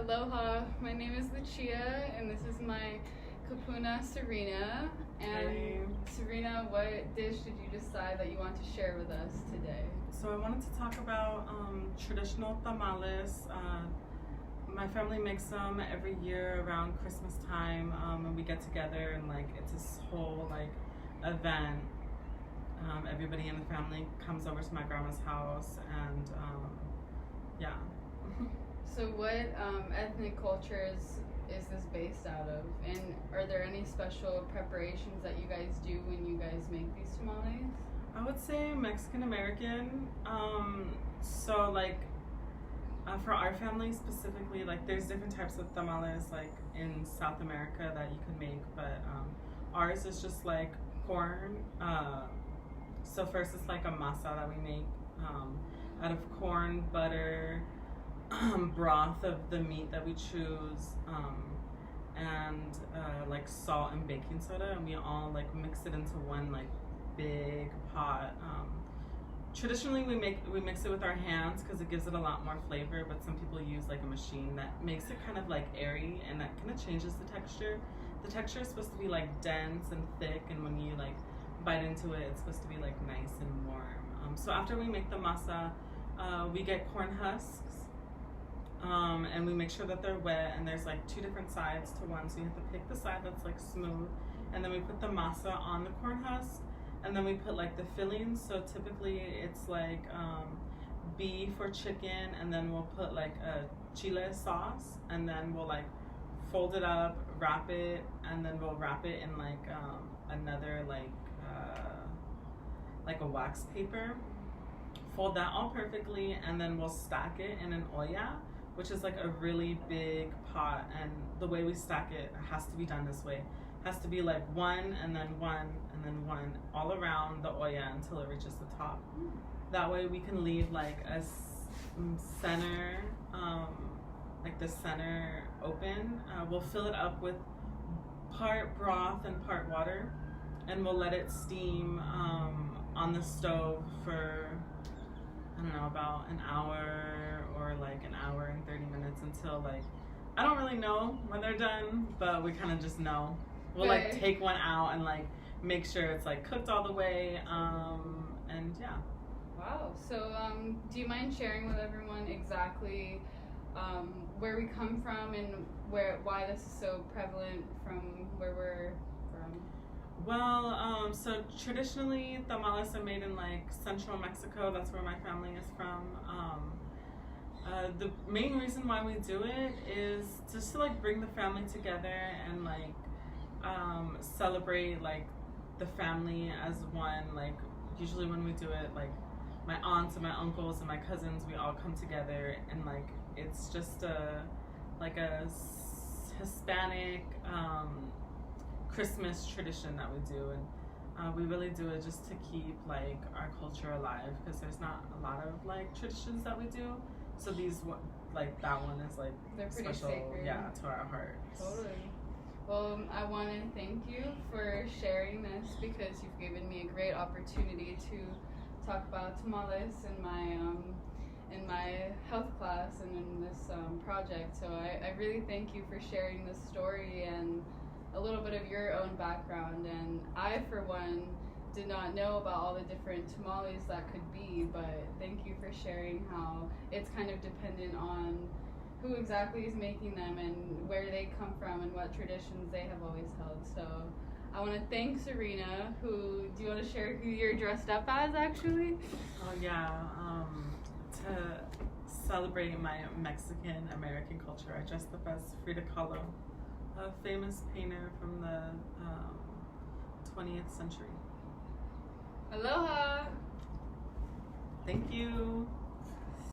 Aloha, my name is Lucia, and this is my Kapuna, Cerina. And Hey. Cerina, what dish did you decide that you want to share with us today? So I wanted to talk about traditional tamales. My family makes them every year around Christmas time, and we get together and it's this whole event. Everybody in the family comes over to my grandma's house, and yeah. So what ethnic cultures is this based out of? And are there any special preparations that you guys do when you guys make these tamales? I would say Mexican American. For our family specifically, there's different types of tamales in South America that you can make, but ours is just corn. So first it's a masa that we make out of corn, butter, broth of the meat that we choose, and salt and baking soda, and we all mix it into one big pot. Traditionally we mix it with our hands because it gives it a lot more flavor, but some people use a machine that makes it kind of airy, and that kind of changes the texture. The texture is supposed to be dense and thick, and when you bite into it, it's supposed to be nice and warm. So after we make the masa, we get corn husks, and we make sure that they're wet, and there's two different sides to one, so you have to pick the side that's smooth, and then we put the masa on the corn husk, and then we put the fillings. So typically it's beef or chicken, and then we'll put a chile sauce, and then we'll fold it up, wrap it, and then we'll wrap it in another a wax paper, fold that all perfectly, and then we'll stack it in an olla, which is a really big pot. And the way we stack it has to be done this way. It has to be one and then one and then one all around the olla until it reaches the top. That way we can leave a center, the center open. We'll fill it up with part broth and part water, and we'll let it steam on the stove for, I don't know, about an hour or an hour and 30 minutes until I don't really know when they're done, but we kind of just know. We'll take one out and make sure it's cooked all the way, and yeah. Wow. So do you mind sharing with everyone exactly where we come from and why this is so prevalent from where we're from? Well, so traditionally tamales are made in central Mexico. That's where my family is from. The main reason why we do it is just to bring the family together and celebrate the family as one. Usually when we do it, my aunts and my uncles and my cousins, we all come together, and it's just a Hispanic Christmas tradition that we do, and we really do it just to keep our culture alive, because there's not a lot of traditions that we do. So these that one is they're pretty special, sacred. yeah, to our hearts. Totally. Well, I want to thank you for sharing this, because you've given me a great opportunity to talk about tamales in my health class and in this project. So I really thank you for sharing this story and a little bit of your own background. And I, for one, did not know about all the different tamales that could be, but thank you for sharing how it's kind of dependent on who exactly is making them and where they come from and what traditions they have always held. So I want to thank Cerina, do you want to share who you're dressed up as actually? Oh yeah, to celebrate my Mexican American culture, I dressed up as Frida Kahlo, a famous painter from the 20th century. Aloha! Thank you.